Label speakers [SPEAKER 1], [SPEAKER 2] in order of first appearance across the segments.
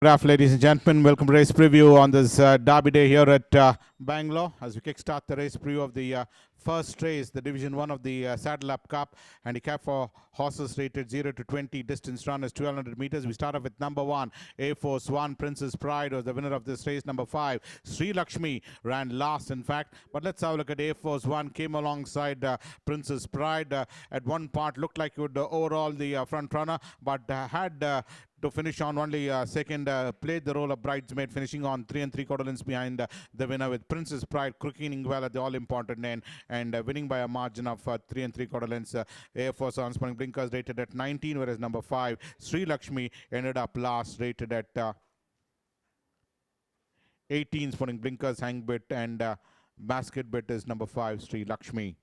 [SPEAKER 1] Good afternoon, ladies and gentlemen. Welcome to race preview on this derby day here at Bangalore as we kickstart the race preview of the first race, the Division 1 of the Saddle Up Cup. Handicap for horses rated 0 to 20. Distance run is 1200 meters. We start off with number 1, A Force 1. Princess Pride was the winner of this race. Number 5, Shree Lakshmi ran last, in fact. But let's have a look at A Force 1. Came alongside Princess Pride. At one part looked like it would overall the front runner, but had to finish on only second, played the role of bridesmaid, finishing on 3 3/4 lengths behind the winner, with Princess Pride crooking well at the all-important end and winning by a margin of 3 3/4 lengths. Air Force on Spring Blinkers rated at 19, whereas number 5, Shree Lakshmi, ended up last, rated at 18. Spring Blinkers, hang bit and basket bit is number 5, Shree Lakshmi.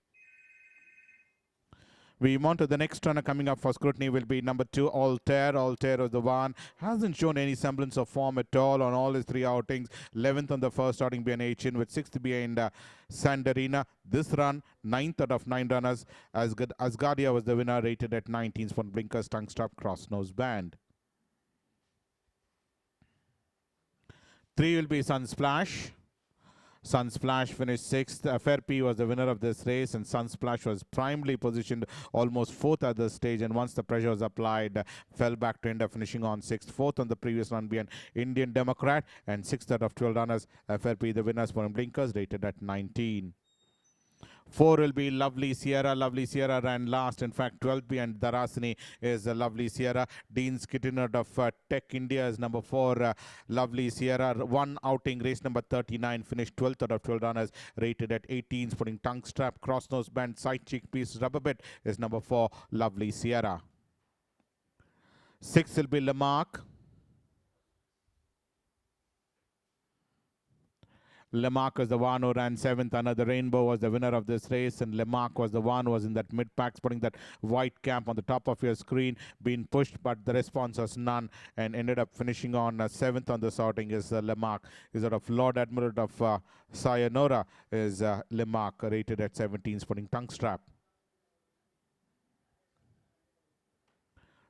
[SPEAKER 1] We move on to the next runner coming up for scrutiny will be number 2, Altair. Altair is the one. Hasn't shown any semblance of form at all on all his 3 outings. 11th on the first outing behind AACHEN, with 6th behind Sandarina. This run, 9th out of 9 runners. Asgardia was the winner, rated at 19. For Blinkers, tongue strap, cross nose band. 3 will be Sunsplash. Sunsplash finished 6th. FRP was the winner of this race, and Sunsplash was primarily positioned almost 4th at this stage, and once the pressure was applied, fell back to end up finishing on 6th. 4th on the previous run behind Indian Democrat, and 6th out of 12 runners. FRP the winners for Blinkers, rated at 19. 4 will be Lovely Sierra. Lovely Sierra ran last. In fact, 12th behind Darahasini is Lovely Sierra. Dean's Kitten out of Tech India is number 4. Lovely Sierra. 1 outing, race number 39. Finished 12th out of 12 runners, rated at 18. Putting tongue strap, cross nose band, side cheek piece, rubber bit is number 4, Lovely Sierra. 6 will be Lamarck. Lamarck was the one who ran 7th. Another Rainbow was the winner of this race, and Lamarck was the one who was in that mid-pack, putting that white cap on the top of your screen, being pushed, but the response was none, and ended up finishing on 7th on this outing is Lamarck. Is out of Lord Admiral of Sayonara is Lamarck, rated at 17, putting tongue strap.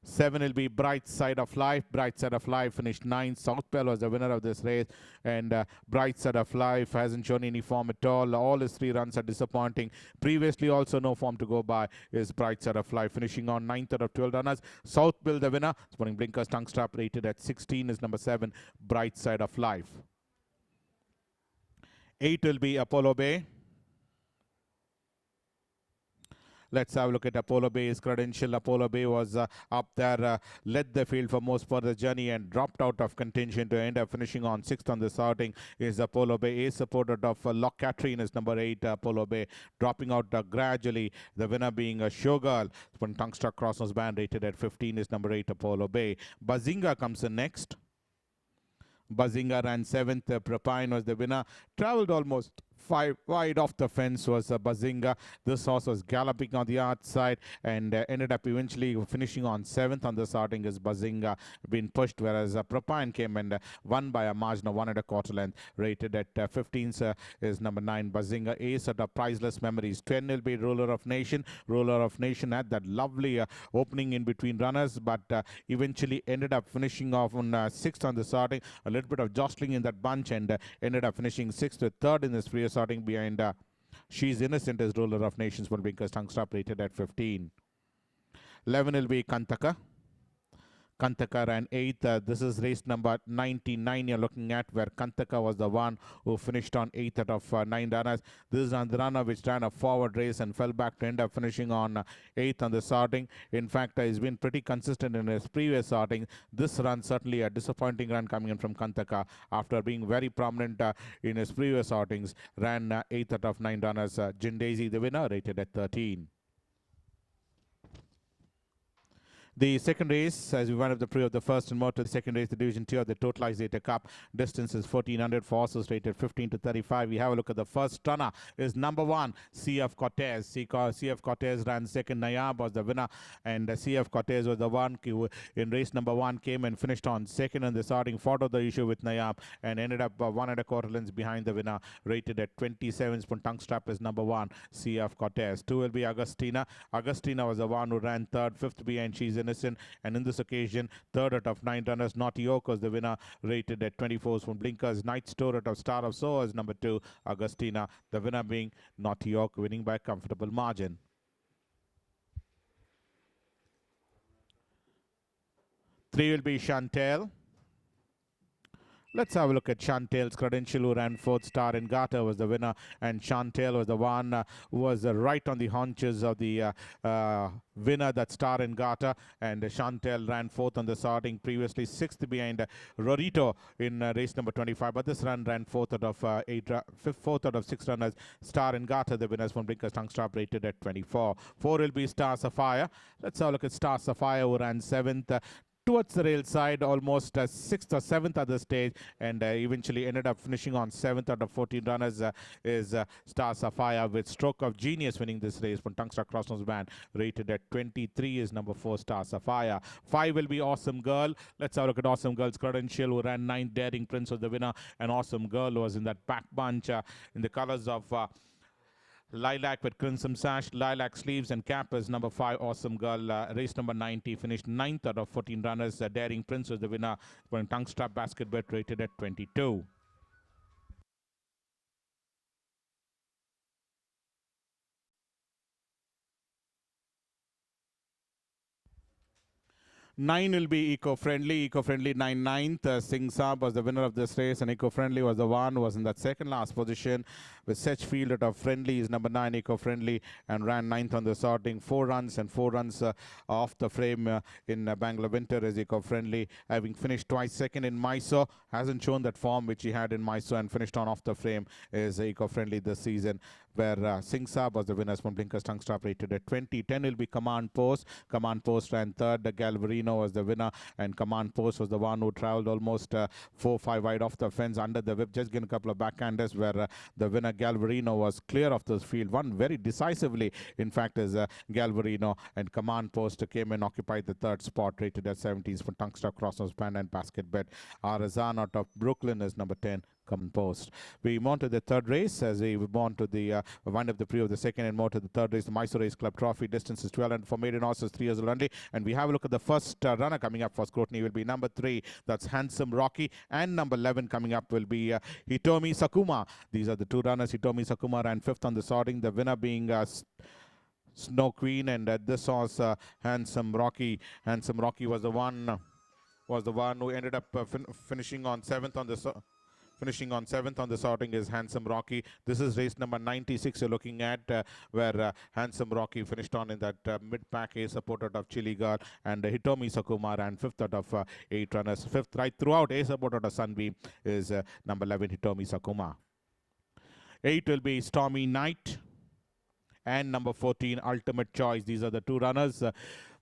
[SPEAKER 1] 7 will be Bright Side of Life. Bright Side of Life finished 9th. Southpell was the winner of this race, and Bright Side of Life hasn't shown any form at all. All his 3 runs are disappointing. Previously also no form to go by is Bright Side of Life, finishing on 9th out of 12 runners. Southpell the winner. Sporting Blinkers, tongue strap, rated at 16 is number 7, Bright Side of Life. 8 will be Apollo Bay. Let's have a look at Apollo Bay's credential. Apollo Bay was up there, led the field for most part of the journey and dropped out of contention to end up finishing on 6th on this outing is Apollo Bay. A supporter of Lock Catherine is number 8, Apollo Bay, dropping out gradually. The winner being a Showgirl. When tongue struck, cross nose band, rated at 15 is number 8, Apollo Bay. Bazinga comes in next. Bazinga ran 7th. Propine was the winner. Traveled almost 5 wide off the fence was Bazinga. This horse was galloping on the outside and ended up eventually finishing on 7th on this outing is Bazinga, being pushed, whereas Propine came and won by a margin of 1 1/4 length, rated at 15 is number 9, Bazinga. Ace at Priceless Memories. 10 will be Ruler of Nation. Ruler of Nation had that lovely opening in between runners, but eventually ended up finishing off on 6th on this outing. A little bit of jostling in that bunch, and ended up finishing 6th with 3rd in this previous starting behind She's Innocent as Ruler of Nations, for Blinkers, tongue strap, rated at 15. 11 will be Kantaka. Kantaka ran 8th. This is race number 99 you're looking at, where Kantaka was the one who finished on 8th out of 9 runners. This is the runner which ran a forward race and fell back to end up finishing on 8th on the starting. In fact, he's been pretty consistent in his previous starting. This run certainly a disappointing run coming in from Kantaka after being very prominent in his previous outings. Ran 8th out of 9 runners. Jindaisy the winner, rated at 13. The second race, as we wind up the pre of the first and more to the second race, the Division 2 of the Totalizator Cup. Distance is 1400 for horses rated 15 to 35. We have a look at the first runner is number 1, CF Cortez. CF Cortez ran 2nd. NAAYAAB was the winner, and CF Cortez was the one who in race number 1 came and finished on 2nd in the starting, fought out the issue with NAAYAAB and ended up 1 1/4 lengths behind the winner, rated at 27. Tongue strap is number 1, CF Cortez. 2 will be Agustina. Agustina was the one who ran 3rd. 5th behind She's Innocent. And in this occasion, third out of 9 runners, Naughty York was the winner, rated at 24 from Blinkers. Night Store out of Star of Soars, number 2, Augustina. The winner being Naughty York, winning by a comfortable margin. Three will be Chantel. Let's have a look at Chantel's credential, who ran 4th. Star in Gata was the winner, and Chantel was the one who was right on the haunches of the winner, that Star in Gata. And Chantel ran 4th on the starting, previously 6th behind Rorito in race number 25. But this run ran 4th out of 4th out of 6 runners. Star in Gata, the winners from Blinkers Tongue Strap, rated at 24. 4 will be Star Sapphire. Let's have a look at Star Sapphire, who ran 7th. Towards the rail side, almost 6th or 7th at the stage, and eventually ended up finishing on 7th out of 14 runners. Is Star Sapphire, with Stroke of Genius winning this race from Tungsta Crossnose Band, rated at 23 is number 4, Star Sapphire. 5 will be Awesome Girl. Let's have a look at Awesome Girl's credential, who ran 9th. Daring Prince was the winner, and Awesome Girl was in that back bunch in the colors of lilac with crimson sash, lilac sleeves and cap is number 5, Awesome Girl. Race number 90, finished 9th out of 14 runners. Daring Prince was the winner, for tongue strap basket bet, rated at 22. 9 will be Eco-Friendly. Eco-Friendly 9th. Singh Saab was the winner of this race, and Eco-Friendly was the one who was in that second last position, with such field out of Friendly is number 9, Eco-Friendly, and ran 9th on the sorting. 4 runs and 4 runs off the frame in Bangalore Winter is Eco-Friendly, having finished twice second in Mysore. Hasn't shown that form which he had in Mysore, and finished on off the frame is Eco-Friendly this season, where Singh Saab was the winners from Blinkers Tongue Strap, rated at 20. 10 will be Command Post. Command Post ran 3rd. Galvarino was the winner, and Command Post was the one who traveled almost 4-5 wide off the fence under the whip, just getting a couple of backhanders, where the winner Galvarino was clear of the field, won very decisively, in fact, is Galvarino, and Command Post came and occupied the 3rd spot, rated at 70s for Tongue Strap, Crossnose Band and Basket Bet. Arazan out of Brooklyn is number 10. Command Post. We move on to the 3rd race, as we move on to the wind up the pre of the 2nd and more to the 3rd race, the Mysore Race Club Trophy. Distance is 12 and for maiden horses 3 years old only. And we have a look at the first runner coming up for scrutiny will be number 3, that's Handsome Rocky, and number 11 coming up will be Hitomi Sakuma. These are the 2 runners. Hitomi Sakuma ran 5th on the sorting, the winner being Snow Queen, and this horse Handsome Rocky. Handsome Rocky was the one who ended up finishing on 7th on the Finishing on 7th on the sorting is Handsome Rocky. This is race number 96 you're looking at, where Handsome Rocky finished on in that mid-pack A supported of Chili Girl, and Hitomi Sakuma ran 5th out of 8 runners. 5th right throughout, A supported of Sunbeam is number 11 Hitomi Sakuma. 8 will be Stormy Knight, and number 14 Ultimate Choice. These are the 2 runners.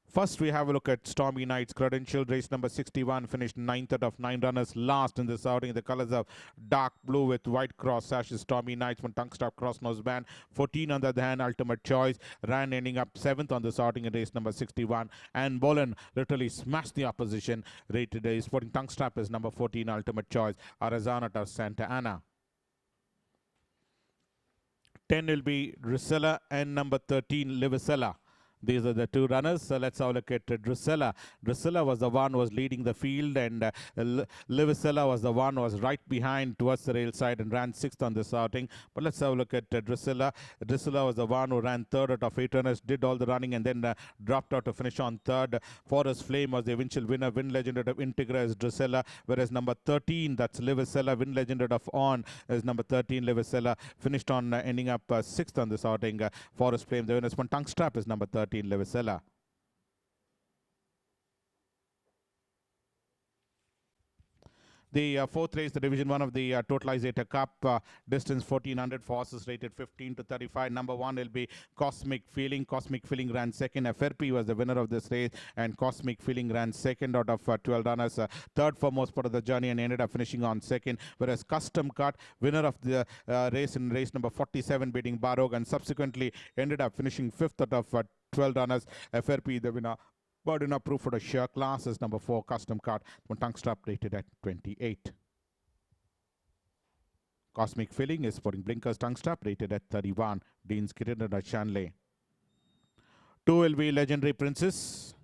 [SPEAKER 1] First, we have a look at Stormy Knight's credential. Race number 61, finished 9th out of 9 runners, last in this outing. The colors of dark blue with white cross sashes. Stormy Knights from Tongue Strap Crossnose Band. 14 on the other hand, Ultimate Choice, ran ending up 7th on this outing in race number 61. And Bolan literally smashed the opposition. Rated is sporting Tongue Strap is number 14, Ultimate Choice. Arazan out of Santa Ana. 10 will be Drusilla, and number 13 Livicella. These are the 2 runners. So let's have a look at Drusilla. Drusilla was the one who was leading the field, and Livicella was the one who was right behind towards the rail side and ran 6th on this outing. But let's have a look at Drusilla. Drusilla was the one who ran 3rd out of 8 runners, did all the running, and then dropped out to finish on 3rd. Forest Flame was the eventual winner. Win Legend out of Integra is Drusilla, whereas number 13, that's Livicella. Win Legend out of On is number 13, Livicella. Finished on ending up 6th on this outing. Forest Flame, the winner's one. Tongue Strap is number 13. Livicella. The 4th race, the Division 1 of the Totalizator Cup, distance 1400 for horses rated 15 to 35. Number 1 will be Cosmic Feeling. Cosmic Feeling ran 2nd. FRP was the winner of this race, and Cosmic Feeling ran 2nd out of 12 runners. 3rd for most part of the journey, and ended up finishing on 2nd. Whereas Custom Cut, winner of the race in race number 47, beating Barog, and subsequently ended up finishing 5th out of 12 runners. FRP, the winner. Burden of proof for the share class is number 4, Custom Card, Tongue Strap, rated at 28. Cosmic Filling is sporting Blinkers Tongue Strap, rated at 31. Dean's Kitten and Shanley. 2 will be Legendary Princess.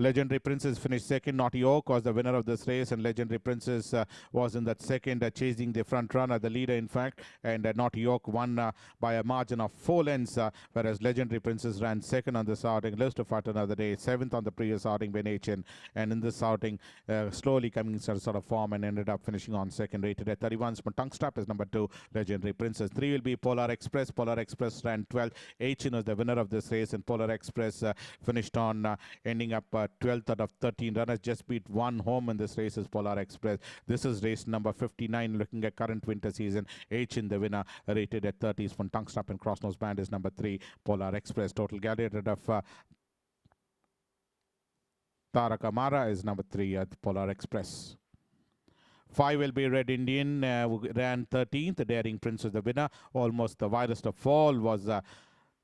[SPEAKER 1] Legendary Princess finished second. Naughty Oak was the winner of this race, and Legendary Princess was in that second, chasing the front runner, the leader in fact, and Naughty Oak won by a margin of 4 lengths, whereas Legendary Princess ran second on this outing. Let's to fight another day, 7th on the previous outing by AACHEN, and in this outing slowly coming into sort of form and ended up finishing on second, rated at 31. Tongue Strap is number 2, Legendary Princess. 3 will be Polar Express. Polar Express ran 12th. AACHEN was the winner of this race, and Polar Express finished on ending up 12th out of 13 runners. Just beat one home in this race is Polar Express. This is race number 59, looking at current winter season. AACHEN the winner, rated at 30. Tongue Strap and Crossnose Band is number 3, Polar Express. Total Gladiator of Tarak Amara is number 3 at Polar Express. 5 will be Red Indian, who ran 13th. Daring Prince was the winner. Almost the widest of all was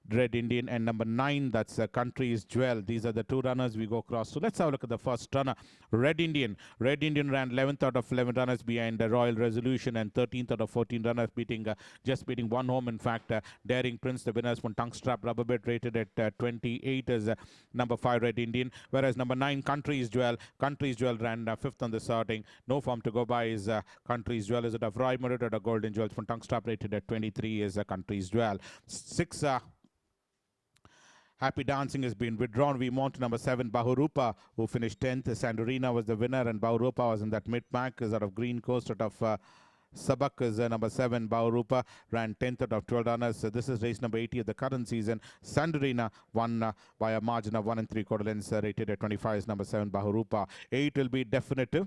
[SPEAKER 1] Red Indian, and number 9, that's Country's Jewel. These are the 2 runners we go across. So let's have a look at the first runner, Red Indian. Red Indian ran 11th out of 11 runners behind Royal Resolution, and 13th out of 14 runners, just beating one home. In fact, Daring Prince, the winners from Tongue Strap Rubber Bit, rated at 28 is number 5, Red Indian. Whereas number 9, Country's Jewel. Country's Jewel ran 5th on this outing. No form to go by is Country's Jewel. Is it a Roy Murid or a Golden Jewels from Tongue Strap, rated at 23 is Country's Jewel. 6 Happy Dancing has been withdrawn. We move on to number 7, Bahurupa, who finished 10th. Sandorina was the winner, and Bahurupa was in that mid-pack, is out of Green Coast, out of Sabak is number 7. Bahurupa ran 10th out of 12 runners. This is race number 80 of the current season. Sandorina won by a margin of 1 3/4 lengths, rated at 25 is number 7, Bahurupa. 8 will be Definitive.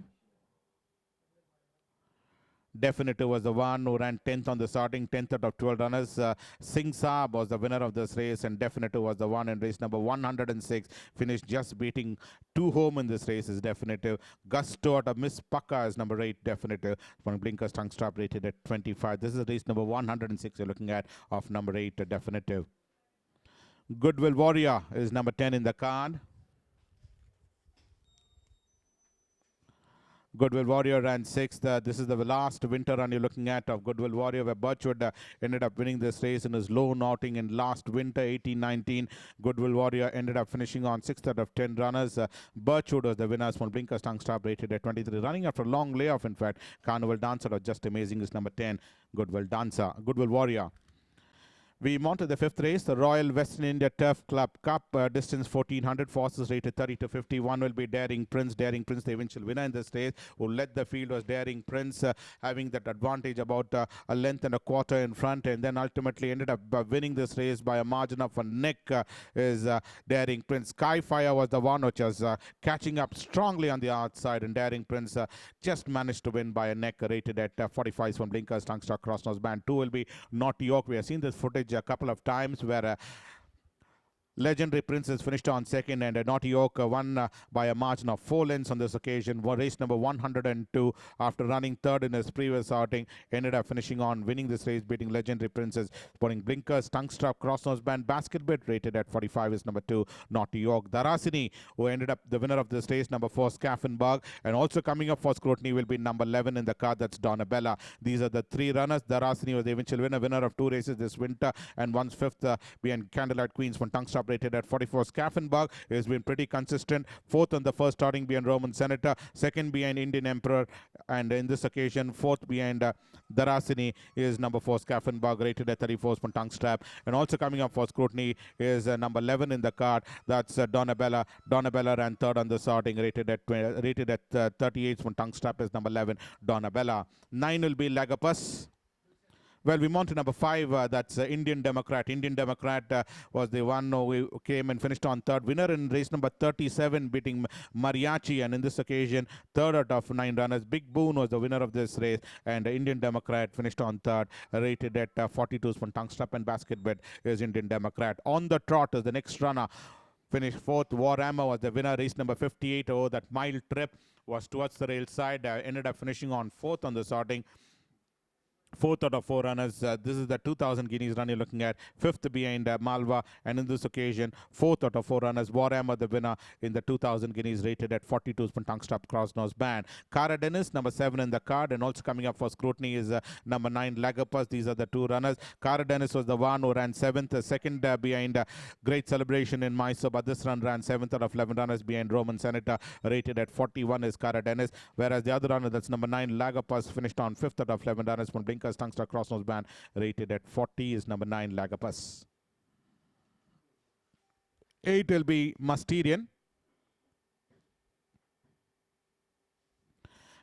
[SPEAKER 1] Definitive was the one who ran 10th on the starting, 10th out of 12 runners. Singh Saab was the winner of this race, and Definitive was the one in race number 106. Finished just beating 2 home in this race is Definitive. Gusto out of Miss Paka is number 8, Definitive. One Blinkers Tongue Strap, rated at 25. This is race number 106 you're looking at of number 8, Definitive. Goodwill Warrior is number 10 in the card. Goodwill Warrior ran 6th. This is the last winter run you're looking at of Goodwill Warrior, where Birchwood ended up winning this race in his lone outing in last winter, 18-19. Goodwill Warrior ended up finishing on 6th out of 10 runners. Birchwood was the winner. Small Blinkers Tongue Strap, rated at 23. Running after a long layoff, in fact. Carnival Dancer was just amazing is number 10, Goodwill Warrior. We move on to the 5th race, the Royal Western India Turf Club Cup, distance 1400, forces rated 30 to 51 will be Daring Prince. Daring Prince, the eventual winner in this race, who led the field was Daring Prince, having that advantage about a length and a quarter in front, and then ultimately ended up winning this race by a margin of a neck is Daring Prince. Skyfire was the one which was catching up strongly on the outside, and Daring Prince just managed to win by a neck, rated at 45 from Blinkers Tongue Strap Crossnose Band. 2 will be Naughty York. We have seen this footage a couple of times where Legendary Princess finished on second, and Naughty Oak won by a margin of 4 lengths on this occasion. Race number 102, after running third in his previous outing, ended up finishing on winning this race, beating Legendary Princess. Sporting Blinkers, Tongue Strap, Crossnose Band, Basket Bit, rated at 45 is number 2, Naughty Oak. Darahasini, who ended up the winner of this race, number 4, Scaffenberg. And also coming up for scrutiny will be number 11 in the card, that's Donabella. These are the 3 runners. Darahasini was the eventual winner of 2 races this winter, and one's 5th behind Candlelight Queens from Tongue Strap, rated at 44. Scaffenberg has been pretty consistent. 4th on the first starting behind Roman Senator, 2nd behind Indian Emperor, and in this occasion 4th behind Darahasini is number 4, Scaffenberg, rated at 34 from Tongue Strap. And also coming up for scrutiny is number 11 in the card, that's Donabella. Donabella ran 3rd on the starting, rated at 38 from Tongue Strap is number 11, Donabella. 9 will be Lagapus. Well, we move on to number 5, that's Indian Democrat. Indian Democrat was the one who came and finished on 3rd. Winner in race number 37, beating Mariachi, and in this occasion, 3rd out of 9 runners. Big Boon was the winner of this race, and Indian Democrat finished on 3rd, rated at 42 from Tongue Strap, and Basket Bet is Indian Democrat. On the Trot is the next runner. Finished 4th. Warhammer was the winner, race number 58. Oh, that mile trip was towards the rail side. Ended up finishing on 4th on the sorting. Fourth out of four runners. This is the 2000 guineas run you're looking at. Fifth behind Malwa. And in this occasion, fourth out of four runners. Warhammer, the winner in the 2000 guineas, rated at 42 spin tongue strap cross nose band. Cara Dennis, number 7 in the card. And also coming up for scrutiny is number 9, Lagapus. These are the two runners. Cara Dennis was the one who ran 7th. Second behind Great Celebration in Mysore. But this run ran 7th out of 11 runners behind Roman Senator, rated at 41 is Cara Dennis. Whereas the other runner, that's number 9, Lagapus, finished on 5th out of 11 runners from Blinkers Tungster cross nose band, rated at 40 is number 9, Lagapus. 8 will be Musterian.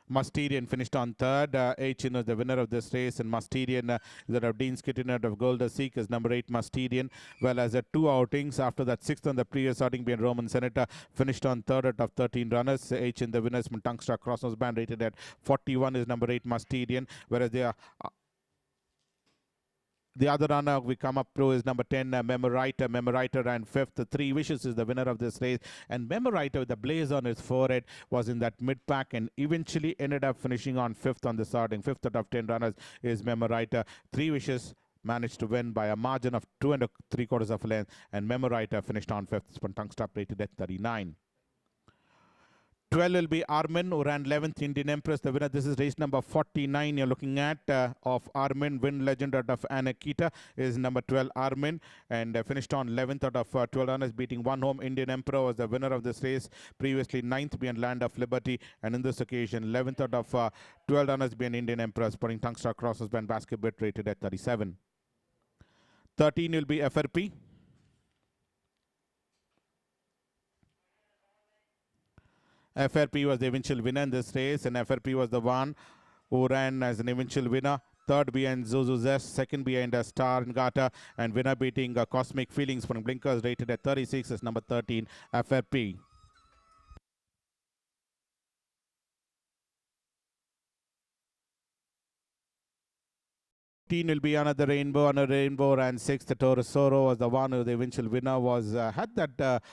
[SPEAKER 1] Musterian finished on third. HITOMI is the winner of this race, and Musterian is out of Dean's Kitten out of Golden Seek is number 8 Musterian. Well, as 2 outings after that, 6th on the previous outing being Roman Senator, finished on third out of 13 runners. HITOMI the winners from Tungstar Crossnose Band, rated at 41 is number 8 Musterian, whereas they are the other runner we come up to is number 10, Memoriter. Memoriter ran 5th. 3 Wishes is the winner of this race. And Memoriter, with the blaze on his forehead, was in that mid-pack and eventually ended up finishing on 5th on the starting. 5th out of 10 runners is Memoriter. 3 Wishes managed to win by a margin of 2 3/4 of a length. And Memoriter finished on 5th. Spun tongue strap, rated at 39. 12 will be Armin, who ran 11th, Indian Empress, the winner. This is race number 49 you're looking at of Armin. Win legend out of Anakita is number 12, Armin, and finished on 11th out of 12 runners, beating one home. Indian Emperor was the winner of this race, previously 9th behind Land of Liberty, and in this occasion 11th out of 12 runners behind Indian Emperor, putting Tungstar Crosses band basket bit, rated at 37. 13 will be FRP. FRP was the eventual winner in this race, and FRP was the one who ran as an eventual winner. Third behind Zuzu Zest, second behind Star Ngata, and winner beating Cosmic Feelings from Blinkers, rated at 36 is number 13, FRP. Will be another rainbow. Another rainbow ran 6th. Torsoro was the one who the eventual winner was. Had that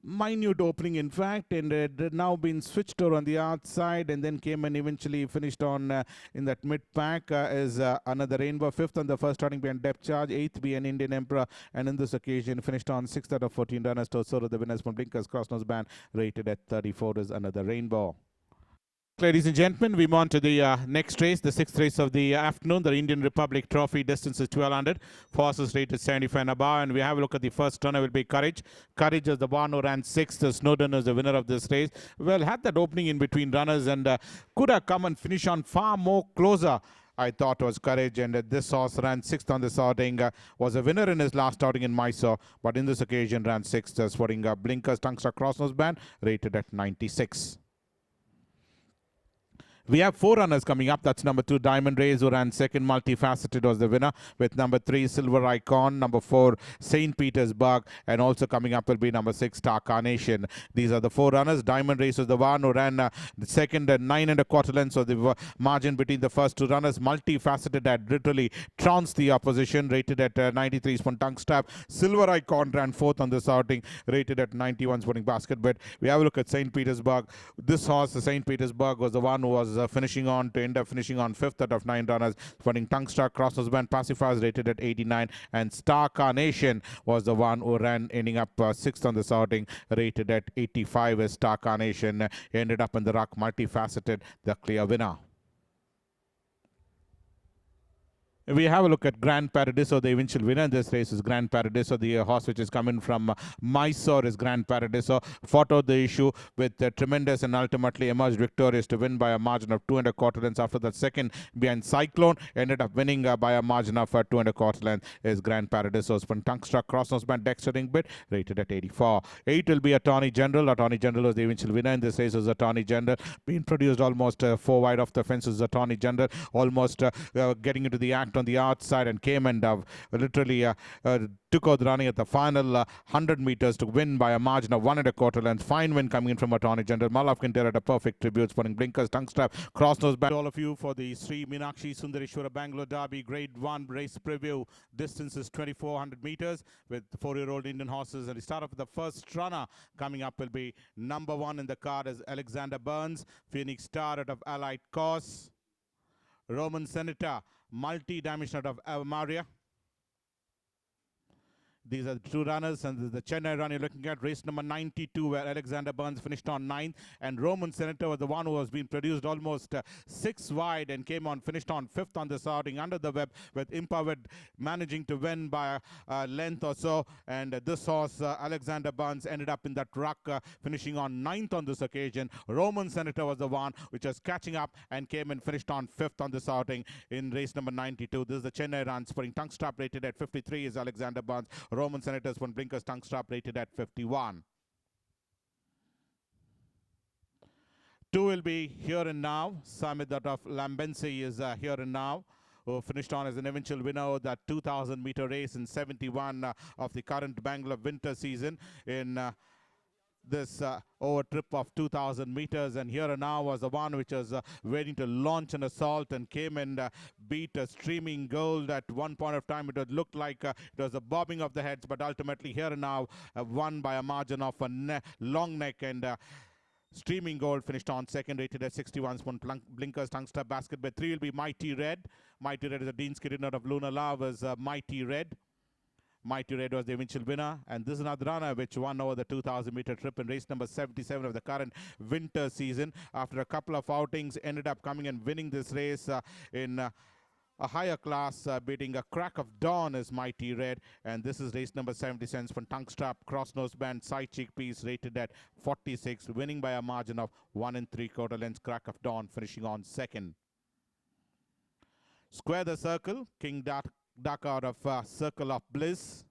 [SPEAKER 1] minute opening, in fact, and it had now been switched over on the outside, and then came and eventually finished on in that mid pack is another rainbow. 5th on the first starting behind Depth Charge, 8th be an Indian Emperor, and in this occasion finished on 6th out of 14 runners. Torsoro, the winners from Blinkers Crossnose Band, rated at 34 is another rainbow. Ladies and gentlemen, we move on to the next race, the 6th race of the afternoon, the Indian Republic Trophy. Distance is 1200, fastest rated 75 and above, and we have a look at the first runner will be Courage. Courage is the one who ran 6th. Snowden is the winner of this race. Well, had that opening in between runners and could have come and finish on far more closer. I thought was Courage, and this horse ran 6th on this outing, was a winner in his last outing in Mysore, but in this occasion ran 6th, sporting Blinkers Tungstar Crossnose Band, rated at 96. We have 4 runners coming up. That's number 2, Diamond Rays, who ran 2nd. Multifaceted was the winner, with number 3, Silver Icon, number 4, St. Petersburg, and also coming up will be number 6, Star Carnation. These are the 4 runners. Diamond Rays was the one who ran the 2nd and 9 1/4 lengths, so the margin between the first 2 runners. Multifaceted had literally trounced the opposition, rated at 93 spun tongue strap. Silver Icon ran 4th on this outing, rated at 91 spinning basket bet. We have a look at St. Petersburg. This horse, St. Petersburg, was the one who was finishing on to end up finishing on 5th out of 9 runners, spotting Tungstar Crossnose Band Pacifiers, rated at 89, and Star Carnation was the one who ran, ending up 6th on this outing, rated at 85 as Star Carnation ended up in the ruck. Multifaceted, the clear winner. We have a look at Grand Paradiso. The eventual winner in this race is Grand Paradiso. The horse which is coming from Mysore is Grand Paradiso. Fought out the issue with tremendous and ultimately emerged victorious to win by a margin of 2 1/4 lengths. After that, second behind Cyclone, ended up winning by a margin of 2 1/4 lengths is Grand Paradiso. Spun Tungstar Crossnose Band Dextering bit, rated at 84. 8 will be Attorney General. Attorney General was the eventual winner in this race. Was Attorney General. Being produced almost 4 wide off the fence is Attorney General. Almost getting into the act on the outside, and came and literally took out the running at the final 100 meters to win by a margin of 1 1/4 lengths. Fine win coming in from Attorney General. Malav Kinter at a perfect tribute, spotting Blinkers Tongue Strap Crossnose Band. All of you for the Shree Meenakshi Sundereshwara Bangalore Derby Grade 1 race preview. Distance is 2400 meters with 4-year-old Indian horses, and we start off with the first runner. Coming up will be number 1 in the card is Alexander Burns, Phoenix Star out of Allied Course. Roman Senator, multi-dimensional of Maria. These are the two runners, and this is the Chennai run you're looking at, race number 92, where Alexander Burns finished on 9th, and Roman Senator was the one who was being produced almost 6 wide and finished on 5th on this outing under the web, with Impavid managing to win by a length or so, and this horse, Alexander Burns, ended up in that ruck, finishing on 9th on this occasion. Roman Senator was the one which was catching up and came and finished on 5th on this outing in race number 92. This is the Chennai run, spurring tongue strap rated at 53 is Alexander Burns. Roman Senators one blinkers tongue strap rated at 51. 2 will be here and now. SAAMIDD of LAMBENCY is here and now, who finished on as an eventual winner of that 2,000 meter race in 71 of the current Bangalore winter season in this over trip of 2,000 meters, and here and now was the one which was waiting to launch an assault and came and beat a streaming gold. At one point of time it looked like it was a bobbing of the heads, but ultimately here and now won by a margin of a long neck, and streaming gold finished on 2nd, rated at 61. Blinkers tongue strap basket bed 3 will be Mighty Red. Mighty Red is a Dean's Kid out of LUNAR, was Mighty Red. Mighty Red was the eventual winner, and this is another runner which won over the 2,000 meter trip in race number 77 of the current winter season. After a couple of outings, ended up coming and winning this race in a higher class, beating a Crack of Dawn is Mighty Red, and this is race number 77 from tongue strap, cross nose band, side cheek piece, rated at 46, winning by a margin of 1 3/4 lengths. Crack of Dawn finishing on 2nd. Square the Circle, KINGDA out of Circle of Bliss.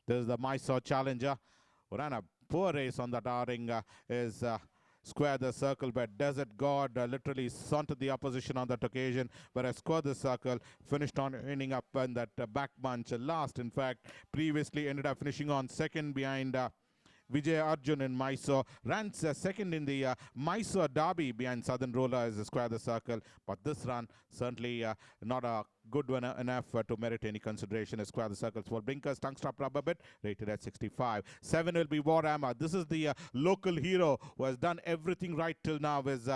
[SPEAKER 1] This is the Mysore Challenger, who ran a poor race on that outing, is Square the Circle, but Desert God literally sauntered the opposition on that occasion, whereas Square the Circle finished on ending up in that back bunch last. In fact, previously ended up finishing on 2nd behind Vijay Arjun in Mysore, ran 2nd in the Mysore Derby behind Southern Roller as Square the Circle, but this run certainly not a good one enough to merit any consideration as Square the Circles. For blinkers tongue strap rubber bit rated at 65. 7 will be Warhammer. This is the local hero who has done everything right till now, is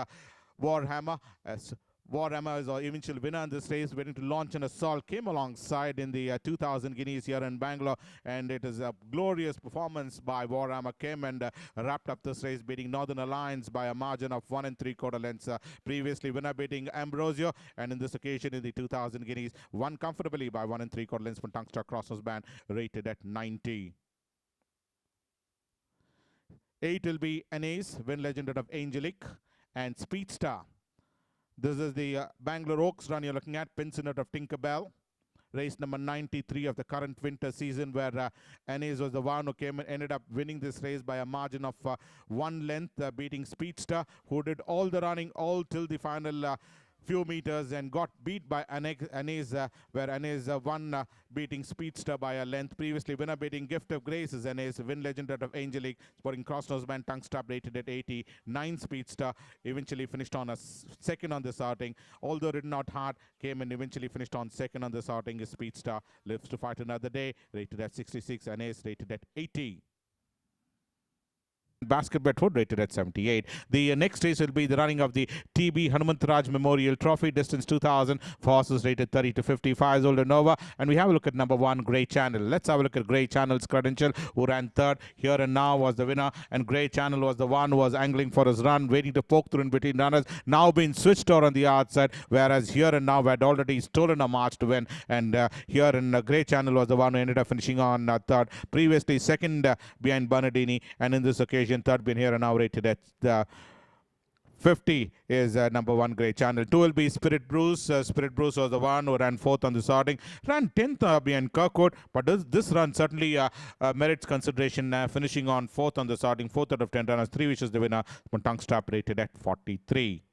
[SPEAKER 1] Warhammer. As Warhammer is our eventual winner in this race, waiting to launch an assault, came alongside in the 2,000 guineas here in Bangalore, and it is a glorious performance by Warhammer. Came and wrapped up this race, beating Northern Alliance by a margin of 1 3/4 lengths. Previously winner beating Ambrosio, and in this occasion in the 2,000 guineas, won comfortably by 1 3/4 lengths from Tungster Crossnose Band, rated at 90. 8 will be Anase, win legend out of Angelique, and Speedstar. This is the Bangalore Oaks run you're looking at, Pinson out of Tinkerbell. Race number 93 of the current winter season, where Anase was the one who came and ended up winning this race by a margin of 1 length, beating Speedster, who did all the running all till the final few meters and got beat by Anase, where Anase won, beating Speedster by a length. Previously winner beating Gift of Grace is Anase, win legend out of Angelique, sporting cross-nose band, tongue strap rated at 80. 9 Speedster eventually finished on a 2nd on this outing, although ridden out hard, came and eventually finished on 2nd on this outing. Is Speedster lives to fight another day, rated at 66. Anase rated at 80. Basket Bedford rated at 78. The next race will be the running of the TB Hanumantaraj Memorial Trophy, distance 2,000, for horses rated 30 to 55 old and over. And we have a look at number 1, Grey Channel. Let's have a look at Grey Channel's credential, who ran 3rd. Here and Now was the winner, and Grey Channel was the one who was angling for his run, waiting to poke through in between runners, now being switched over on the outside, whereas Here and Now had already stolen a march to win, and here in Grey Channel was the one who ended up finishing on 3rd. Previously 2nd behind Bernardini, and in this occasion 3rd been Here and Now, rated at 50 is number 1, Grey Channel. 2 will be Spirit Bruce. Spirit Bruce was the one who ran 4th on the sorting. Ran 10th behind Kirkwood, but this run certainly merits consideration, finishing on 4th on the sorting. 4th out of 10 runners. 3 Wishes the winner. Tongue strap rated at 43.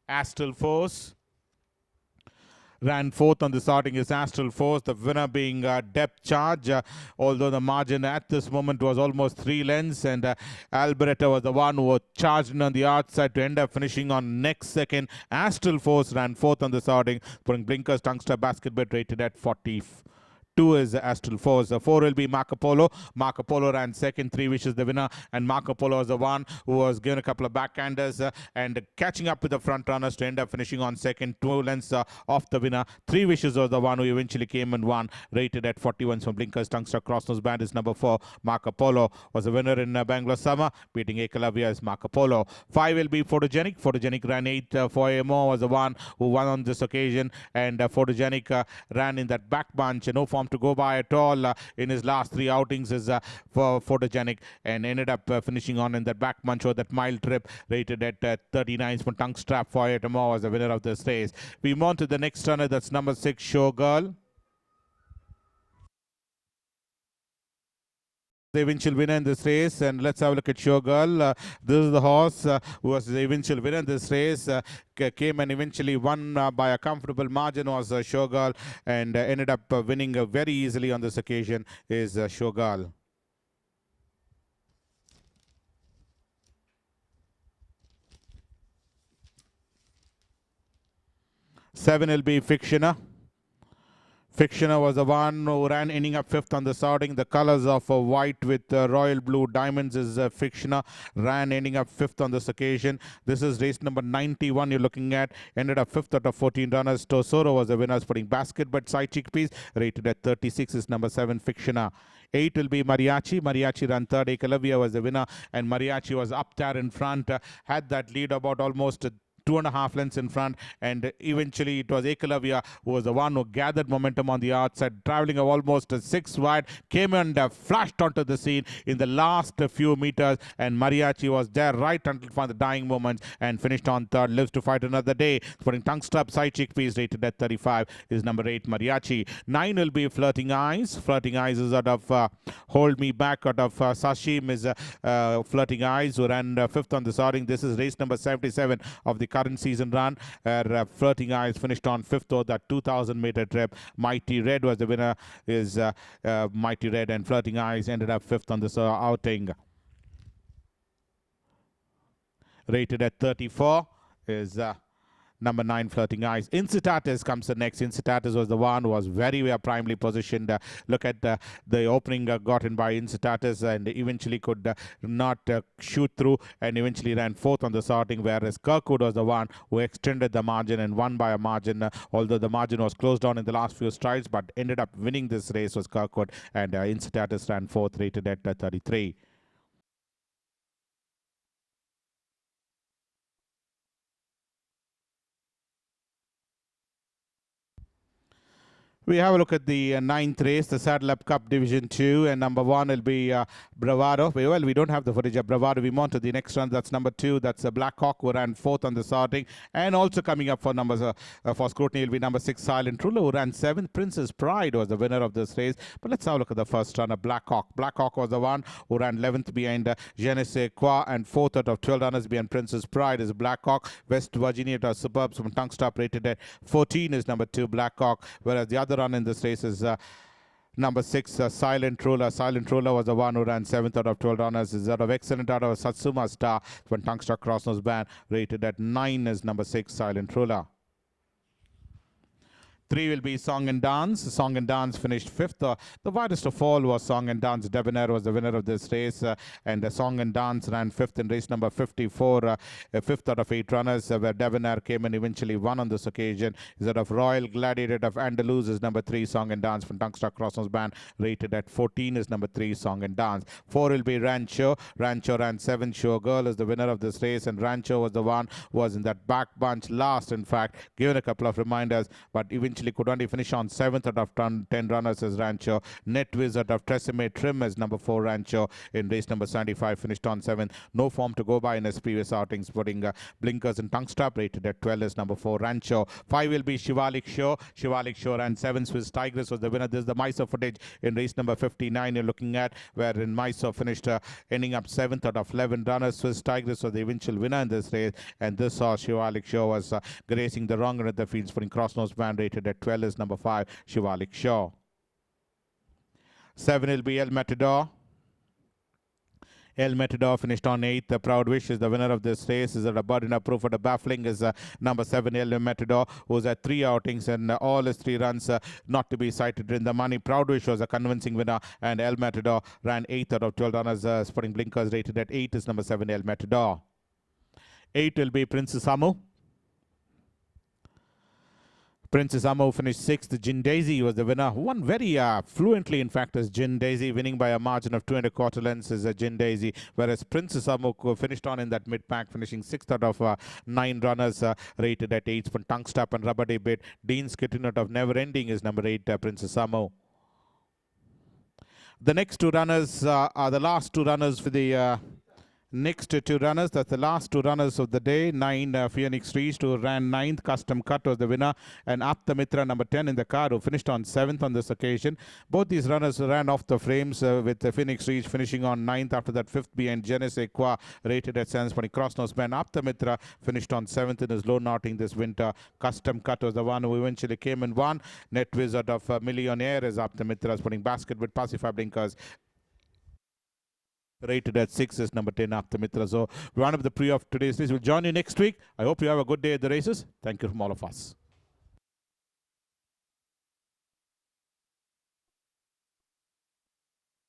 [SPEAKER 1] Astral Force ran 4th on the starting is Astral Force, the winner being Depth Charge, although the margin at this moment was almost 3 lengths, and Alberetta was the one who was charged in on the outside to end up finishing on next second. Astral Force ran 4th on the starting, putting blinkers, tongue strap, basket bed rated at 42. 2 is Astral Force. 4 will be Marco Polo. Marco Polo ran second. 3 Wishes the winner, and Marco Polo was the one who was given a couple of backhanders and catching up with the front runners to end up finishing on second, 2 lengths off the winner. 3 Wishes was the one who eventually came and won, rated at 41 from Blinkers. Tungster Crossnose Band is number 4. Marco Polo was a winner in Bangalore summer, beating Ekalavya as Marco Polo. 5 will be Photogenic. Photogenic ran 8. Foemo was the one who won on this occasion, and Photogenic ran in that back bunch. No form to go by at all in his last 3 outings is for Photogenic, and ended up finishing on in that back bunch or that mile trip, rated at 39. From Tongue Strap. Foyetamo was the winner of this race. We move on to the next runner, that's number 6, Showgirl. The eventual winner in this race, and let's have a look at Showgirl. This is the horse who was the eventual winner in this race. Came and eventually won by a comfortable margin was Showgirl, and ended up winning very easily on this occasion is Showgirl. 7 will be Fictioner. Fictioner was the one who ran, ending up 5th on the starting. The colors of white with royal blue diamonds is Fictioner. Ran, ending up 5th on this occasion. This is race number 91 you're looking at. Ended up 5th out of 14 runners. Torsoro was the winner, putting basket, but side chickpeas, rated at 36 is number 7, Fictioner. 8 will be Mariachi. Mariachi ran 3rd. Ekalavya was the winner, and Mariachi was up there in front. Had that lead about almost 2.5 lengths in front, and eventually it was Ekalavya who was the one who gathered momentum on the outside, traveling almost 6 wide, came and flashed onto the scene in the last few meters, and Mariachi was there right until the dying moments and finished on 3rd. Lives to fight another day. Putting Tongue Strap side chickpeas, rated at 35 is number 8, Mariachi. 9 will be Flirting Eyes. Flirting Eyes is out of Hold Me Back, out of Sashim is Flirting Eyes, who ran 5th on the starting. This is race number 77 of the current season run. Flirting Eyes finished on 5th over that 2,000-meter trip. Mighty Red was the winner, is Mighty Red, and Flirting Eyes ended up 5th on this outing. Rated at 34 is number 9, Flirting Eyes. Incitatus comes the next. Incitatus was the one who was very primarily positioned. Look at the opening gotten by Incitatus, and eventually could not shoot through, and eventually ran 4th on the starting, whereas Kirkwood was the one who extended the margin and won by a margin, although the margin was closed down in the last few strides, but ended up winning this race was Kirkwood, and Incitatus ran 4th, rated at 33. We have a look at the 9th race, the Saddle Up Cup Division 2, and number 1 will be Bravado. Well, we don't have the footage of Bravado. We move on to the next one. That's number 2. That's Black Hawk, who ran 4th on the starting. And also coming up for numbers for scrutiny will be number 6, Silent Ruler, who ran 7th. Princess Pride was the winner of this race. But let's have a look at the first runner, Black Hawk. Black Hawk was the one who ran 11th behind Je ne sais quoi, and 4th out of 12 runners behind Princess Pride is Black Hawk. West Virginia was superb. From Tongue Stop, rated at 14 is number 2, Black Hawk, whereas the other run in this race is number 6, Silent Ruler. Silent Ruler was the one who ran 7th out of 12 runners. Is out of Excellent out of Satsuma Star. When Tongue Struck Crossnose Band, rated at 9 is number 6, Silent Ruler. 3 will be Song and Dance. Song and Dance finished 5th. The widest of all was Song and Dance. Debonair was the winner of this race, and Song and Dance ran 5th in race number 54, 5th out of 8 runners, where Debonair came and eventually won on this occasion. Is that of Royal Gladiator of Andalus is number 3, Song and Dance. From Tongue Struck Crossnose Band, rated at 14 is number 3, Song and Dance. 4 will be Rancho. Rancho ran 7th. Showgirl is the winner of this race, and Rancho was the one who was in that back bunch last, in fact, given a couple of reminders, but eventually could only finish on 7th out of 10 runners as Rancho. Net Wizard of Tresemme Trim as number 4, Rancho. In race number 75, finished on 7th. No form to go by in his previous outings, putting Blinkers and Tongue Strap, rated at 12 as number 4, Rancho. 5 will be Shivalik Show. Shivalik Show ran 7th. Swiss Tigress was the winner. This is the Mysore footage in race number 59 you're looking at, where in Mysore finished ending up 7th out of 11 runners. Swiss Tigress was the eventual winner in this race, and this saw Shivalik Show was gracing the wrong end of the fields, putting Crossnose Band, rated at 12 is number 5, Shivalik Shaw. 7 will be El Matador. El Matador finished on 8th. The Proud Wish is the winner of this race. Is a bird enough proof for the baffling is number 7 El Matador, who's had 3 outings and all his 3 runs not to be cited in the money. Proud Wish was a convincing winner, and El Matador ran 8th out of 12 runners. Sporting Blinkers rated at 8 is number 7 El Matador. 8 will be Princess Amu. Princess Amu finished 6th. Gin Daisy was the winner, who won very fluently, in fact, as Gin Daisy, winning by a margin of 2 1/4 lengths as Gin Daisy, whereas Princess Amu finished on in that mid-pack, finishing 6th out of 9 runners, rated at 8. Tongue Stap and Rubber Day Bit. Dean's Kitten out of Never Ending is number 8, Princess Amu. The next 2 runners are the last 2 runners for the next 2 runners. That's the last 2 runners of the day. 9 Phoenix Shree, who ran 9th. Custom Cut was the winner, and Apta Mitra, number 10 in the car, who finished on 7th on this occasion. Both these runners ran off the frames, with the Phoenix Shree finishing on 9th. After that, 5th behind Genes Equa, rated at 720 cross-nose band. Apta Mitra finished on 7th in his lone outing this winter. Custom Cut was the one who eventually came and won. Net Wizard of Millionaire is Apta Mitra, putting basket with Pacify Blinkers, rated at 6 is number 10 Apta Mitra. So we round up the pre of today's race. We'll join you next week. I hope you have a good day at the races. Thank you from all of us.